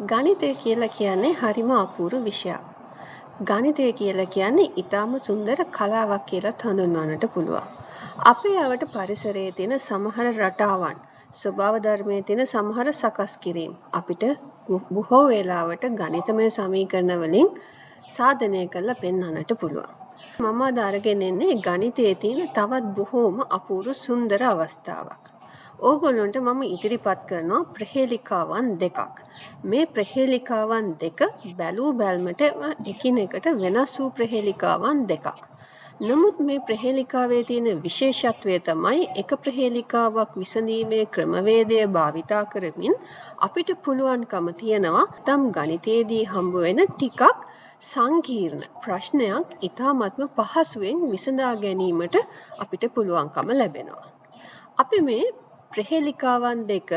ගණිතය කියලා කියන්නේ හරිම අපූර්ව විෂයක්. ගණිතය කියලා කියන්නේ ඊටාම සුන්දර කලාවක් කියලාත් හඳුන්වන්නට පුළුවන්. අපේ අවට පරිසරයේ තියෙන සමහර රටාවන්, ස්වභාව ධර්මයේ තියෙන සමහර සකස් කිරීම් අපිට බොහෝ වෙලාවට ගණිතමය සමීකරණ වලින් සාධනය කරලා පෙන්වන්නට පුළුවන්. මම අද අරගෙන එන්නේ ගණිතයේ තියෙන තවත් බොහෝම අපූර්ව සුන්දර අවස්ථාවක්. ඕගොල්ලන්ට මම ඉදිරිපත් කරනවා ප්‍රහේලිකාවන් දෙකක්. මේ ප්‍රහේලිකාවන් දෙක බැලූ බැල්මට එකිනෙකට වෙනස් වූ ප්‍රහේලිකාවන් දෙකක්. නමුත් මේ ප්‍රහේලිකාවේ තියෙන විශේෂත්වය තමයි එක ප්‍රහේලිකාවක් විසඳීමේ ක්‍රමවේදය භාවිතා කරමින් අපිට පුළුවන්කම තියෙනවා තම් ගණිතයේදී හම්බ වෙන ටිකක් සංකීර්ණ ප්‍රශ්නයක් ඉතාමත්ම පහසුවෙන් විසඳා ගැනීමට අපිට පුළුවන්කම ලැබෙනවා. අපි මේ ප්‍රහේලිකාවන් දෙක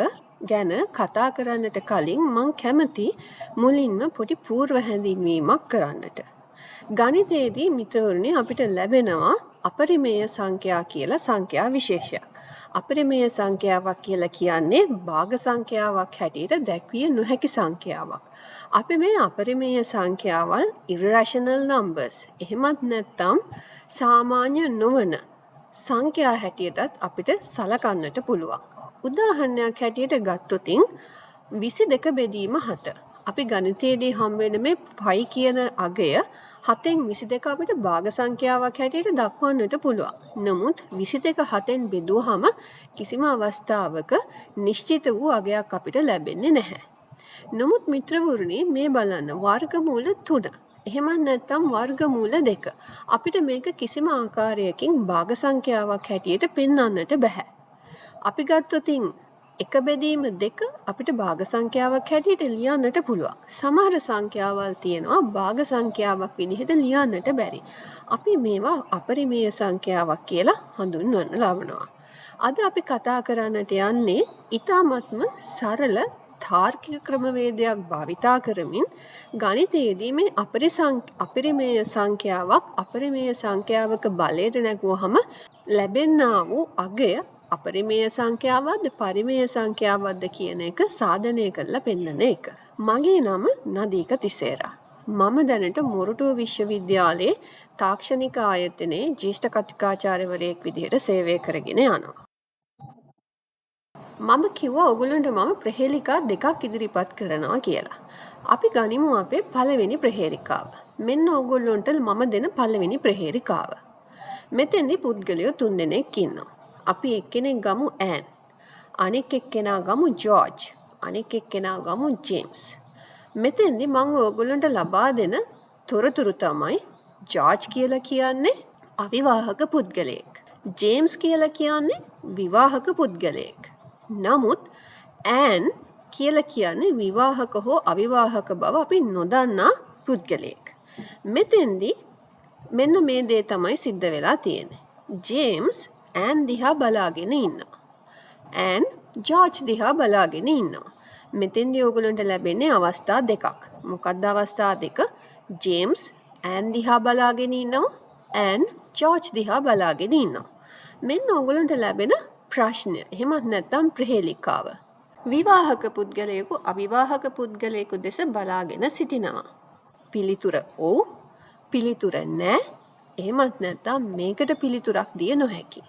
ගැන කතා කරන්නට කලින් මං කැමති මුලින්ම පොඩි පූර්ව හැඳින්වීමක් කරන්නට. ගණිතයේදී මිත්‍රවරුනි අපිට ලැබෙනවා අපරිමේය සංඛ්‍යා කියලා සංඛ්‍යා විශේෂයක්. අපරිමේය සංඛ්‍යාවක් කියලා කියන්නේ භාග සංඛ්‍යාවක් හැටියට දැක්විය නොහැකි සංඛ්‍යාවක්. අපි මේ අපරිමේය සංඛ්‍යාවල් irrational numbers එහෙමත් නැත්නම් සාමාන්‍ය නොවන සංඛ්‍යා හැටියටත් අපිට සලකන්නට පුළුවන්. උදාහරණයක් හැටියට ගත්තොතින් 22 බෙදීම 7. අපි ගණිතයේදී හම්බ වෙන මේ 5 කියන අගය 7න් 22 අපිට භාග සංඛ්‍යාවක් හැටියට දක්වන්නට පුළුවන්. නමුත් 22 7න් බෙදුවහම කිසිම අවස්ථාවක නිශ්චිත වූ අගයක් අපිට ලැබෙන්නේ නැහැ. නමුත් මිත්‍රවරුනි මේ බලන්න වර්ගමූල 3 එහෙමත් නැත්නම් වර්ගමූල 2 අපිට මේක කිසිම ආකාරයකින් භාග සංඛ්‍යාවක් හැටියට පෙන්වන්නට බෑ. අපි ගත්තොතින් එක බෙදීම 2 අපිට භාග සංඛ්‍යාවක් හැටියට ලියන්නට පුළුවන්. සමහර සංඛ්‍යාවල් තියෙනවා භාග සංඛ්‍යාවක් විදිහට ලියන්නට බැරි. අපි මේවා අපරිමේය සංඛ්‍යාවක් කියලා හඳුන්වන්න ලබනවා. අද අපි කතා කරන්නට යන්නේ ඊ타මත්ම සරල තාර්කික ක්‍රමවේදයක් භාවිතා කරමින් ගණිතයේදී මේ අපරිමේය සංඛ්‍යාවක් අපරිමේය සංඛ්‍යාවක බලයට නැගුවහම ලැබෙනා වූ අගය අපරිමේය සංඛ්‍යාවක්ද පරිමේය සංඛ්‍යාවක්ද කියන එක සාධනය කරලා පෙන්වන එක. මගේ නම නදීක තිසේරා. මම දැනට මොරටුව විශ්වවිද්‍යාලයේ තාක්ෂණික ආයතනයේ ජ්‍යෙෂ්ඨ කතිකාචාර්යවරයෙක් විදිහට සේවය කරගෙන යනවා. මම කිව්වා ඔයගොල්ලන්ට මම ප්‍රහේලිකා දෙකක් ඉදිරිපත් කරනවා කියලා. අපි ගනිමු අපේ පළවෙනි ප්‍රහේලිකාව. මෙන්න ඔයගොල්ලන්ට මම දෙන පළවෙනි ප්‍රහේලිකාව. මෙතෙන්දී පුද්ගලයෝ 3 දෙනෙක් ඉන්නවා. අපි එක්කෙනෙක් ගමු ඇන්. අනෙක් එක්කෙනා ගමු ජෝර්ජ්. අනෙක් එක්කෙනා ගමු ජේම්ස්. මෙතෙන්දී මම ඔයගොල්ලන්ට ලබා දෙන තොරතුරු තමයි ජෝර්ජ් කියලා කියන්නේ අවිවාහක පුද්ගලයෙක්. ජේම්ස් කියලා කියන්නේ විවාහක පුද්ගලයෙක්. නමුත් ඇන් කියලා කියන්නේ විවාහක හෝ අවිවාහක බව අපි නොදන්නා පුද්ගලයෙක්. මෙතෙන්දී මෙන්න මේ දේ තමයි සිද්ධ වෙලා තියෙන්නේ. ජේම්ස් ඇන් දිහා බලාගෙන ඉන්නවා. ඇන් ජෝර්ජ් දිහා බලාගෙන ඉන්නවා. මෙතෙන්දී ඕගොල්ලන්ට ලැබෙන්නේ අවස්ථා දෙකක්. මොකක්ද අවස්ථා දෙක? ජේම්ස් ඇන් දිහා බලාගෙන ඉන්නවා. ඇන් ජෝර්ජ් දිහා බලාගෙන ඉන්නවා. මෙන්න ඕගොල්ලන්ට ලැබෙන ප්‍රශ්නය. එහෙමත් නැත්නම් ප්‍රහේලිකාව. විවාහක පුද්ගලයෙකු අවිවාහක පුද්ගලයෙකු දෙස බලාගෙන සිටිනවා. පිළිතුර ඔව්, පිළිතුර නෑ. එහෙමත් නැත්නම් මේකට පිළිතුරක් දිය නොහැකි.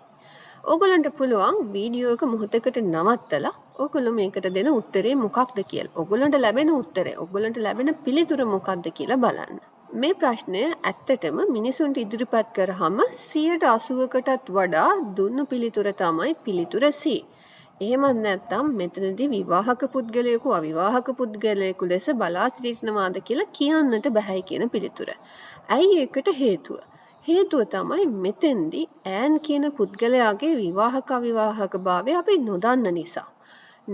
ඕගොල්ලන්ට පුළුවන් වීඩියෝ එක මොහොතකට නවත්තලා ඕගොල්ලෝ මේකට දෙන උත්තරේ මොකක්ද කියලා. ඕගොල්ලන්ට ලැබෙන උත්තරේ, ඕගොල්ලන්ට ලැබෙන පිළිතුර මොකක්ද කියලා බලන්න. මේ ප්‍රශ්නය ඇත්තටම මිනිසුන්ට ඉදිරිපත් කරාම 80%කටත් වඩා දුන්නු පිළිතුර තමයි පිළිතුර C. එහෙමත් නැත්නම් මෙතනදී විවාහක පුද්ගලයෙකු අවිවාහක පුද්ගලයෙකු ලෙස බලා සිටිනවාද කියලා කියන්නට බෑ කියන පිළිතුර. ඇයි ඒකට හේතුව? හේතුව තමයි මෙතෙන්දී ඇන් කියන පුද්ගලයාගේ විවාහක අවිවාහක භාවය අපි නොදන්න නිසා.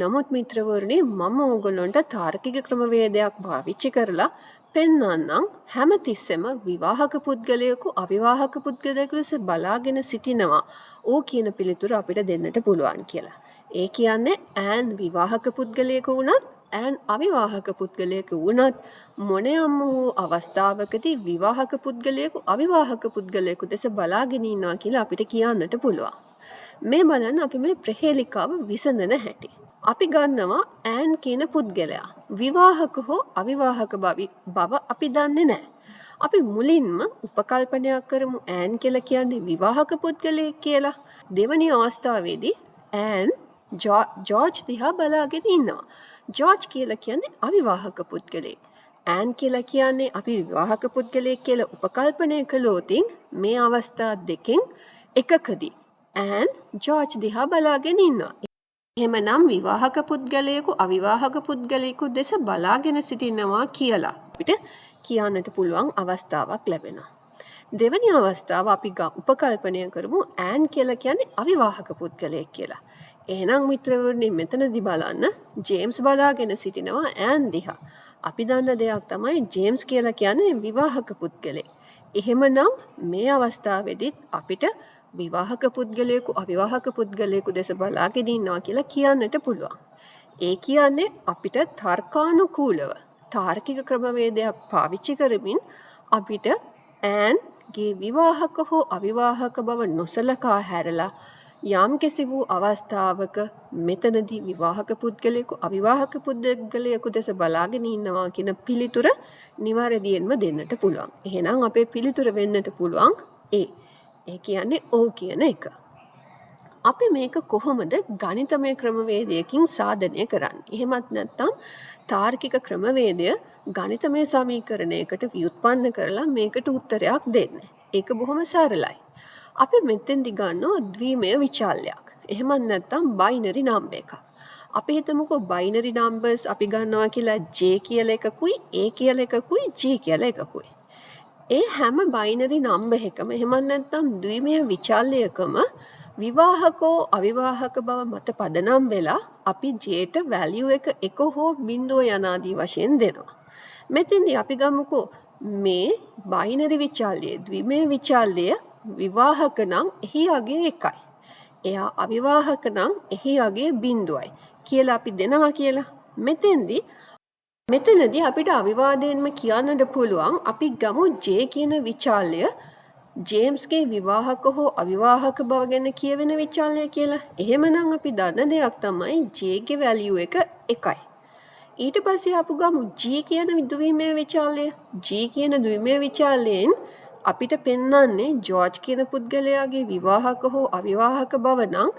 නමුත් මිත්‍රවරුනි මම ඕගොල්ලන්ට තාර්කික ක්‍රමවේදයක් පාවිච්චි කරලා පෙන්වන්නම් හැමතිස්සෙම විවාහක පුද්ගලයෙකු අවිවාහක පුද්ගලයෙකු ලෙස බලාගෙන සිටිනවා ඕ කියන පිළිතුර අපිට දෙන්නට පුළුවන් කියලා. ඒ කියන්නේ ඇන් විවාහක පුද්ගලයෙකු වුණත් ඇන් අවිවාහක පුද්ගලයෙකු වුණත් මොනෑම වූ අවස්ථාවකදී විවාහක පුද්ගලයෙකු අවිවාහක පුද්ගලයෙකු දෙස බලාගෙන ඉන්නවා කියලා අපිට කියන්නට පුළුවන්. මේ බලන්න අපි මේ ප්‍රහේලිකාව විසඳන හැටි. අපි ගන්නවා ඈන් කියන පුද්ගලයා. විවාහක හෝ අවිවාහක බව අපි දන්නේ නැහැ. අපි මුලින්ම උපකල්පනයක් කරමු ඈන් කියලා කියන්නේ විවාහක පුද්ගලයෙක් කියලා. දෙවැනි අවස්ථාවේදී ඈන් ජෝර්ජ් දිහා බලාගෙන ඉන්නවා. ජෝර්ජ් කියලා කියන්නේ අවිවාහක පුද්ගලයෙක්. ඈන් කියලා කියන්නේ අපි විවාහක පුද්ගලයෙක් කියලා උපකල්පනය කළොතින් මේ අවස්ථා දෙකෙන් එකකදී ඈන් ජෝර්ජ් දිහා බලාගෙන ඉන්නවා. එහෙමනම් විවාහක පුද්ගලයෙකු අවිවාහක පුද්ගලයෙකු දෙස බලාගෙන සිටිනවා කියලා අපිට කියන්නට පුළුවන් අවස්ථාවක් ලැබෙනවා. දෙවැනි අවස්ථාව අපි උපකල්පනය කරමු ඈන් කියලා කියන්නේ අවිවාහක පුද්ගලයෙක් කියලා. එහෙනම් මිත්‍රවරුනි මෙතනදී බලන්න ජේම්ස් බලාගෙන සිටිනවා ඈන් දිහා. අපි දන්න දෙයක් තමයි ජේම්ස් කියලා කියන්නේ විවාහක පුද්ගලයෙක්. එහෙමනම් මේ අවස්ථාවේදීත් අපිට විවාහක පුද්ගලයෙකු අවිවාහක පුද්ගලයෙකු දෙස බලාගෙන ඉන්නවා කියලා කියන්නට පුළුවන්. ඒ කියන්නේ අපිට තර්කානුකූලව තාර්කික ක්‍රමවේදයක් පාවිච්චි කරමින් අපිට ඈන්ගේ විවාහක හෝ අවිවාහක බව නොසලකා හැරලා යම්කිසි වූ අවස්ථාවක මෙතනදී විවාහක පුද්ගලයෙකු අවිවාහක පුද්ගලයෙකු දෙස බලාගෙන ඉන්නවා කියන පිළිතුර නිවැරදියෙන්ම දෙන්නට පුළුවන්. එහෙනම් අපේ පිළිතුර වෙන්නට පුළුවන් ඒ කියන්නේ ඕ කියන එක. අපි මේක කොහොමද ගණිතමය ක්‍රමවේදයකින් සාධනය කරන්නේ? එහෙමත් නැත්නම් තාර්කික ක්‍රමවේදය ගණිතමය සමීකරණයකට ව්‍යුත්පන්න කරලා මේකට උත්තරයක් දෙන්නේ. ඒක බොහොම සරලයි. අපි මෙතෙන්දි ගන්නවා ද්විමය විචල්‍යයක්. එහෙමත් නැත්නම් බයිනරි නම්බර් එකක්. අපි හිතමුකෝ බයිනරි නම්බර්ස් අපි ගන්නවා කියලා J කියලා එකකුයි A කියලා එකකුයි G කියලා එකකුයි. ඒ හැම බයිනරි නම්බර් එකම එහෙමත් නැත්නම් ද්විමය විචල්‍යයකම විවාහකෝ අවිවාහක බව මත පදනම් වෙලා අපි Jට වැලියු එක 1 හෝ 0 යනාදී වශයෙන් දෙනවා. මෙතෙන්දී අපි ගමුකෝ මේ බයිනරි විචල්‍යය ද්විමය විචල්‍යය විවාහක නම් එහි අගය 1යි. එයා අවිවාහක නම් එහි අගය 0යි කියලා අපි දෙනවා කියලා. මෙතනදී අපිට අවිවාදයෙන්ම කියන්නට පුළුවන් අපි ගමු J කියන විචල්‍යය ජේම්ස්ගේ විවාහක හෝ අවිවාහක බව ගැන කියවෙන විචල්‍යය කියලා. එහෙමනම් අපි දන්න දෙයක් තමයි J ගේ වැලියු එක 1යි. ඊට පස්සේ අපි ගමු G කියන ද්විමය විචල්‍යය. G කියන ද්විමය විචල්‍යයෙන් අපිට පෙන්වන්නේ ජෝර්ජ් කියන පුද්ගලයාගේ විවාහක හෝ අවිවාහක බව නම්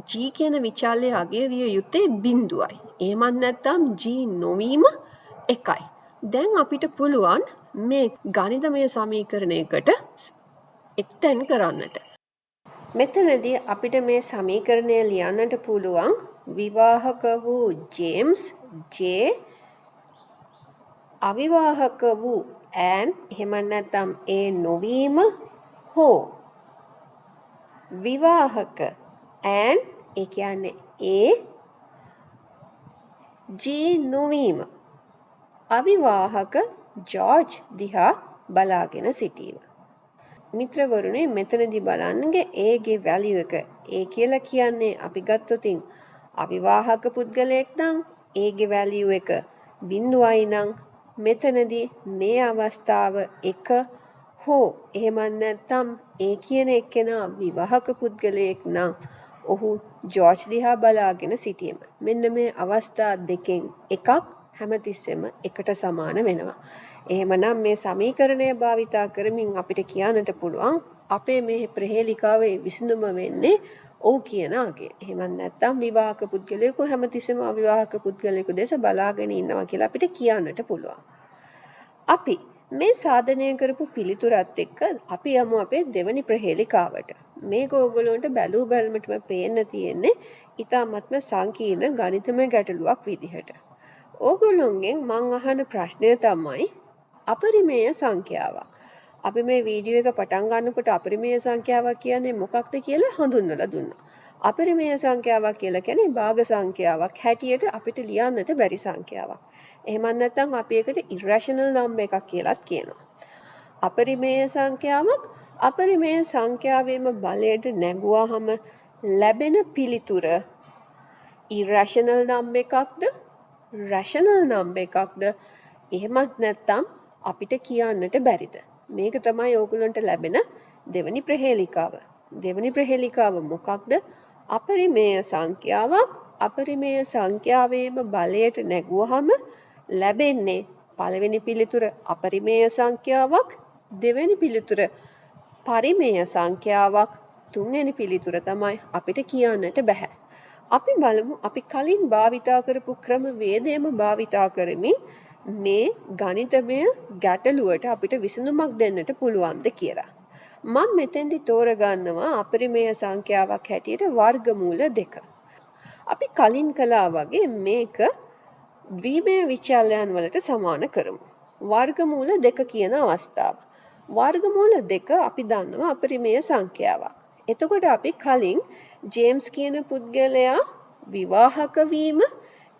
G කියන විචල්‍යය අගය විය යුත්තේ 0යි. එහෙමත් නැත්නම් G නොවීම 1යි. දැන් අපිට පුළුවන් මේ ගණිතමය සමීකරණයකට එක්තැන් කරන්නට. මෙතනදී අපිට මේ සමීකරණය ලියන්නට පුළුවන් විවාහක වූ ජේම්ස් J අවිවාහක වූ ඈන් එහෙමත් නැත්නම් A නොවීම හෝ විවාහක ඈන් ඒ කියන්නේ A G නොවීම අවිවාහක ජෝර්ජ් දිහා බලාගෙන සිටීම. මිත්‍රවරුනි මෙතනදී බලන්නගේ A ගේ වැලියු එක A කියලා කියන්නේ අපි ගත්තොතින් අවිවාහක පුද්ගලයෙක් නම් A ගේ වැලියු එක 0යි නම් මෙතනදී මේ අවස්ථාව 1 හෝ එහෙමත් නැත්නම් A කියන එක්කෙනා විවාහක පුද්ගලයෙක් නම් ඔහු ජෝර්ජ් දිහා බලාගෙන සිටීම. මෙන්න මේ අවස්ථා දෙකෙන් එකක් හැමතිස්සෙම එකට සමාන වෙනවා. එහෙමනම් මේ සමීකරණය භාවිතා කරමින් අපිට කියන්නට පුළුවන් අපේ මේ ප්‍රහේලිකාවේ විසඳුම වෙන්නේ ඔව් කියන අගය. එහෙමත් නැත්නම් විවාහක පුද්ගලයෙකු හැමතිස්සෙම අවිවාහක පුද්ගලයෙකු දෙස බලාගෙන ඉන්නවා කියලා අපිට කියන්නට පුළුවන්. අපි මේ සාධනය කරපු පිළිතුරත් එක්ක අපි යමු අපේ දෙවැනි ප්‍රහේලිකාවට. මේක ඕගොල්ලන්ට බැලූ බැලමටම පේන්න තියෙන්නේ ඉතාමත්ම සංකීර්ණ ගණිතමය ගැටලුවක් විදිහට. ඕගොල්ලොන්ගෙන් මං අහන ප්‍රශ්නය තමයි අපරිමේය සංඛ්‍යාවක්. අපි මේ වීඩියෝ එක පටන් ගන්නකොට අපරිමේය සංඛ්‍යාවක් කියන්නේ මොකක්ද කියලා හඳුන්වලා දුන්නා. අපරිමේය සංඛ්‍යාවක් කියලා කියන්නේ භාග සංඛ්‍යාවක් හැටියට අපිට ලියන්නට බැරි සංඛ්‍යාවක්. එහෙමත් නැත්නම් අපි ඒකට ඉරෂනල් නම්බර් එකක් කියලාත් කියනවා. අපරිමේය සංඛ්‍යාවක් අපරිමේය සංඛ්‍යාවේම බලයට නැගුවාම ලැබෙන පිළිතුර ඉරෂනල් නම්බර් එකක්ද රෂනල් නම්බර් එකක්ද එහෙමත් නැත්නම් අපිට කියන්නට බැරිද? මේක තමයි ඕගොල්ලන්ට ලැබෙන දෙවැනි ප්‍රහේලිකාව. දෙවැනි ප්‍රහේලිකාව මොකක්ද? අපරිමේය සංඛ්‍යාවක් අපරිමේය සංඛ්‍යාවේම බලයට නැගුවහම ලැබෙන්නේ පළවෙනි පිළිතුර අපරිමේය සංඛ්‍යාවක්, දෙවෙනි පිළිතුර පරිමේය සංඛ්‍යාවක්, තුන්වෙනි පිළිතුර තමයි අපිට කියන්නට බෑ. අපි බලමු අපි කලින් භාවිතා කරපු ක්‍රම වේදයම භාවිතා කරමින් මේ ගණිතමය ගැටලුවට අපිට විසඳුමක් දෙන්නට පුළුවන්ද කියලා. මම මෙතෙන්දි තෝරගන්නවා අපරිමේය සංඛ්‍යාවක් හැටියට වර්ගමූල 2. අපි කලින් කළා වගේ මේක ද්විමය විචල්‍යයන් වලට සමාන කරමු. වර්ගමූල 2 කියන අවස්ථාව. වර්ගමූල 2 අපි දන්නවා අපරිමේය සංඛ්‍යාවක්. එතකොට අපි කලින් ජේම්ස් කියන පුද්ගලයා විවාහක වීම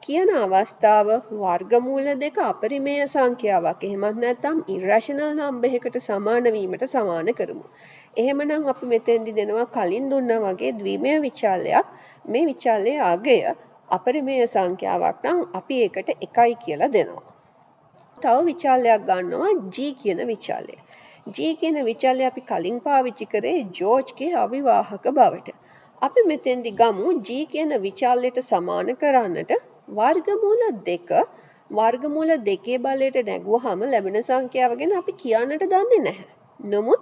කියන අවස්ථාව වර්ගමූල 2 අපරිමේය සංඛ්‍යාවක්. එහෙමත් නැත්නම් ඉරෂනල් නම්බර් එකකට සමාන වීමට සමාන කරමු. එහෙමනම් අපි මෙතෙන්දි දෙනවා කලින් දුන්නා වගේ ද්විමය විචල්‍යයක්. මේ විචල්‍යයේ අගය අපරිමේය සංඛ්‍යාවක් නම් අපි ඒකට 1යි කියලා දෙනවා. තව විචල්‍යයක් ගන්නවා G කියන විචල්‍යය. G කියන විචල්‍යය අපි කලින් පාවිච්චි කරේ ජෝර්ජ්ගේ අවිවාහක බවට. අපි මෙතෙන්දි ගමු G කියන විචල්‍යයට සමාන කරන්නට වර්ගමූල 2 වර්ගමූල 2 බලයට නැගුවාම ලැබෙන සංඛ්‍යාව ගැන අපි කියන්නට දන්නේ නැහැ. නමුත්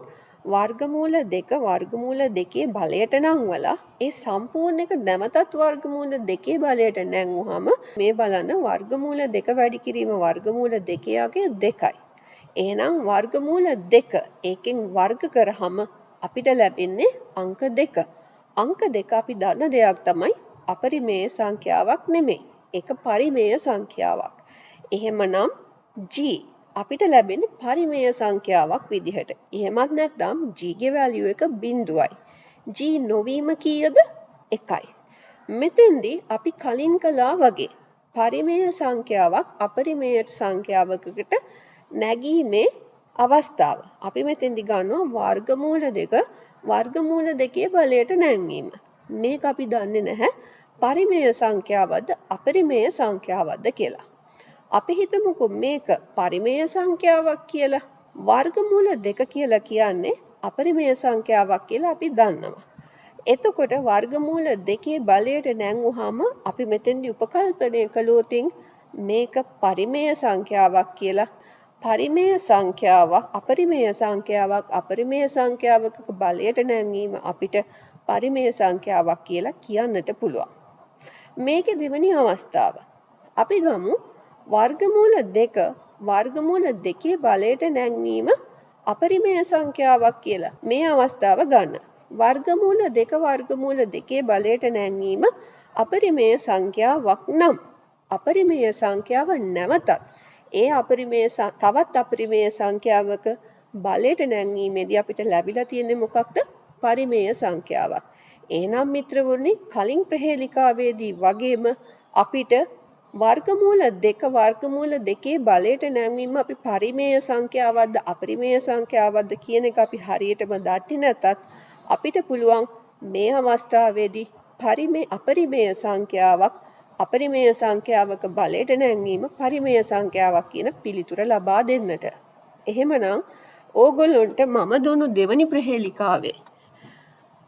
වර්ගමූල 2 වර්ගමූල 2 බලයට නංවලා ඒ සම්පූර්ණ එක නැවතත් වර්ගමූල 2 බලයට නැංවුවාම මේ බලන්න වර්ගමූල 2 වැඩි කිරීම වර්ගමූල 2 යගේ 2යි. එහෙනම් වර්ගමූල 2 ඒකෙන් වර්ග කරාම අපිට ලැබෙන්නේ අංක 2. අංක 2 අපි දන්න දෙයක් තමයි අපරිමේය සංඛ්‍යාවක් නෙමෙයි. ඒක පරිමේය සංඛ්‍යාවක්. එහෙමනම් G අපිට ලැබෙන්නේ පරිමේය සංඛ්‍යාවක් විදිහට. එහෙමත් නැත්නම් G ගේ වැලියු එක 0යි. G නොවීම කීයද? 1යි. මෙතෙන්දී අපි කලින් කළා වගේ පරිමේය සංඛ්‍යාවක් අපරිමේය සංඛ්‍යාවකට නැගීමේ අවස්ථාව. අපි මෙතෙන්දී ගන්නවා වර්ගමූල 2 වර්ගමූල 2 බලයට නැංවීම. මේක අපි දන්නේ නැහැ පරිමේය සංඛ්‍යාවක්ද අපරිමේය සංඛ්‍යාවක්ද කියලා. අපි හිතමුකෝ මේක පරිමේය සංඛ්‍යාවක් කියලා. වර්ගමූල 2 කියලා කියන්නේ අපරිමේය සංඛ්‍යාවක් කියලා අපි දන්නවා. එතකොට වර්ගමූල 2 බලයට නැංවුවාම අපි මෙතෙන්දී උපකල්පනය කළොත් මේක පරිමේය සංඛ්‍යාවක් කියලා. පරිමේය සංඛ්‍යාවක් අපරිමේය සංඛ්‍යාවක් අපරිමේය සංඛ්‍යාවක බලයට නැංවීම අපිට පරිමේය සංඛ්‍යාවක් කියලා කියන්නට පුළුවන්. මේකේ දෙවෙනි අවස්ථාව. අපි ගමු වර්ගමූල 2 වර්ගමූල 2 බලයට නැංවීම අපරිමේය සංඛ්‍යාවක් කියලා. මේ අවස්ථාව ගන්න. වර්ගමූල 2 වර්ගමූල 2 බලයට නැංවීම අපරිමේය සංඛ්‍යාවක් නම් අපරිමේය සංඛ්‍යාව නැවතත් ඒ අපරිමේය තවත් අපරිමේය සංඛ්‍යාවක බලයට නැංවීමේදී අපිට ලැබිලා තියෙන්නේ මොකක්ද? පරිමේය සංඛ්‍යාවක්. එහෙනම් මිත්‍රවරුනි කලින් ප්‍රහේලිකාවේදී වගේම අපිට වර්ගමූල 2 වර්ගමූල 2 බලයට නැංවීම අපි පරිමේය සංඛ්‍යාවක්ද අපරිමේය සංඛ්‍යාවක්ද කියන එක අපි හරියටම දන්නේ නැතත් අපිට පුළුවන් මේ අවස්ථාවේදී අපරිමේය සංඛ්‍යාවක් අපරිමේය සංඛ්‍යාවක බලයට නැංවීම පරිමේය සංඛ්‍යාවක් කියන පිළිතුර ලබා දෙන්නට. එහෙමනම් ඕගොල්ලොන්ට මම දුන්නු දෙවනි ප්‍රහේලිකාවේ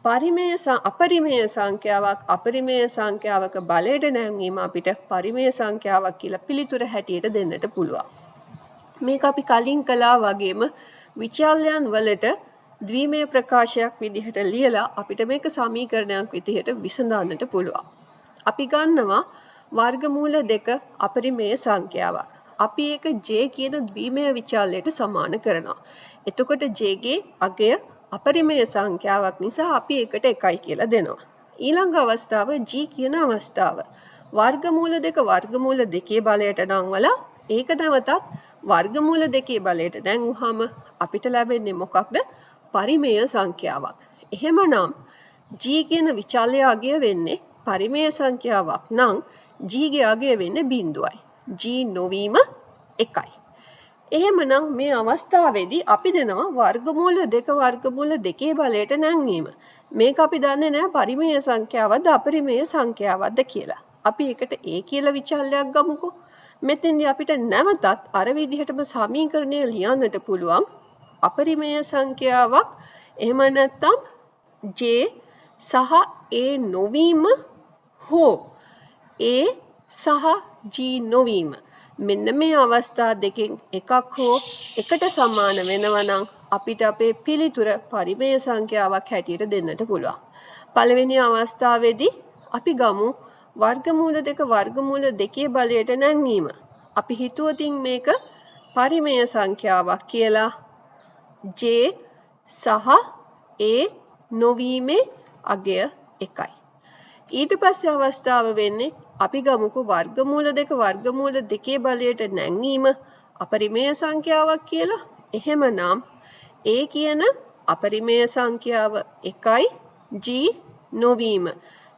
අපරිමේය සංඛ්‍යාවක් අපරිමේය සංඛ්‍යාවක බලයට නැංවීම අපිට පරිමේය සංඛ්‍යාවක් කියලා පිළිතුර හැටියට දෙන්නට පුළුවන්. මේක අපි කලින් කළා වගේම විචල්‍යයන් වලට ද්විමය ප්‍රකාශයක් විදිහට ලියලා අපිට මේක සමීකරණයක් විදිහට විසඳන්නට පුළුවන්. අපි ගන්නවා වර්ගමූල 2 අපරිමේය සංඛ්‍යාවක්. අපි ඒක J කියන ද්විමය විචල්‍යයට සමාන කරනවා. එතකොට J ගේ අගය අපරිමේය සංඛ්‍යාවක් නිසා අපි ඒකට 1යි කියලා දෙනවා. ඊළඟ අවස්ථාව G කියන අවස්ථාව. වර්ගමූල 2 වර්ගමූල 2 බලයට නංවලා ඒක නැවතත් වර්ගමූල 2 බලයට නැංවුවාම අපිට ලැබෙන්නේ මොකක්ද? පරිමේය සංඛ්‍යාවක්. එහෙමනම් G කියන විචල්‍ය අගය වෙන්නේ පරිමේය සංඛ්‍යාවක් නම් G ගේ අගය වෙන්නේ 0යි. G නොවීම 1යි. එහෙමනම් මේ අවස්ථාවේදී අපි දෙනවා වර්ගමූල 2 වර්ගමූල 2 බලයට නැංවීම. මේක අපි දන්නේ නැහැ පරිමේය සංඛ්‍යාවක්ද අපරිමේය සංඛ්‍යාවක්ද කියලා. අපි ඒකට A කියලා විචල්‍යයක් ගමුකෝ. මෙතෙන්දී අපිට නැවතත් අර විදිහටම සමීකරණය ලියන්නට පුළුවන් අපරිමේය සංඛ්‍යාවක් එහෙම නැත්නම් J සහ A නොවීම හෝ A සහ G නොවීම. මෙන්න මේ අවස්ථා දෙකෙන් එකක් හෝ එකට සමාන වෙනවා නම් අපිට අපේ පිළිතුර පරිමේය සංඛ්‍යාවක් හැටියට දෙන්නට පුළුවන්. පළවෙනි අවස්ථාවේදී අපි ගමු වර්ගමූල දෙක වර්ගමූල දෙකේ බලයට නැංවීම. අපි හිතුවතින් මේක පරිමේය සංඛ්‍යාවක් කියලා J සහ A නොවීමේ අගය එකයි. ඊට පස්සේ අවස්ථාව වෙන්නේ අපි ගමුකෝ වර්ගමූල දෙක වර්ගමූල දෙකේ බලයට නැංවීම අපරිමේය සංඛ්‍යාවක් කියලා. එහෙමනම් A කියන අපරිමේය සංඛ්‍යාව එකයි G නොවීම.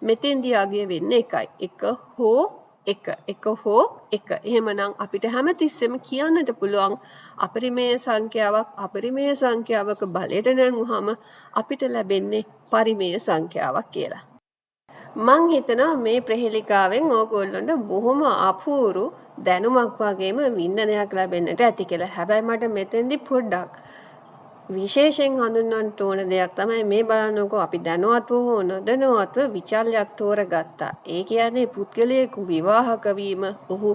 මෙතෙන්දී අගය වෙන්නේ එකයි. එක හෝ එක. එක හෝ එක. එහෙමනම් අපිට හැමතිස්සෙම කියන්නට පුළුවන් අපරිමේය සංඛ්‍යාවක් අපරිමේය සංඛ්‍යාවක බලයට නැංවුවහම අපිට ලැබෙන්නේ පරිමේය සංඛ්‍යාවක් කියලා. මං හිතනවා මේ ප්‍රහෙලිකාවෙන් ඕගොල්ලොන්ට බොහොම අපූරු දැනුමක් වගේම වින්දනයක් ලැබෙන්නට ඇති කියලා. හැබැයි මට මෙතෙන්දි පොඩ්ඩක් විශේෂයෙන් හඳුන්වන්න ඕන දෙයක් තමයි මේ බලන්නකෝ අපි දැනුවත්ව හෝ නොදැනුවත්ව විචල්යක් තෝරගත්තා. ඒ කියන්නේ පුද්ගලයෙකු විවාහක වීම ඔහු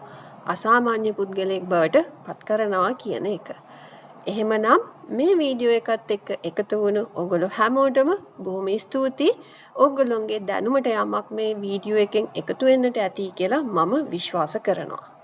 අසාමාන්‍ය පුද්ගලයෙක් බවට පත් කරනවා කියන එක. එහෙමනම් මේ වීඩියෝ එකත් එක්ක එකතු වුණු ඔයගොල්ලෝ හැමෝටම බොහොම ස්තුතියි. ඔයගොල්ලොන්ගේ දැනුමට යමක් මේ වීඩියෝ එකෙන් එකතු වෙන්නට ඇති කියලා මම විශ්වාස කරනවා.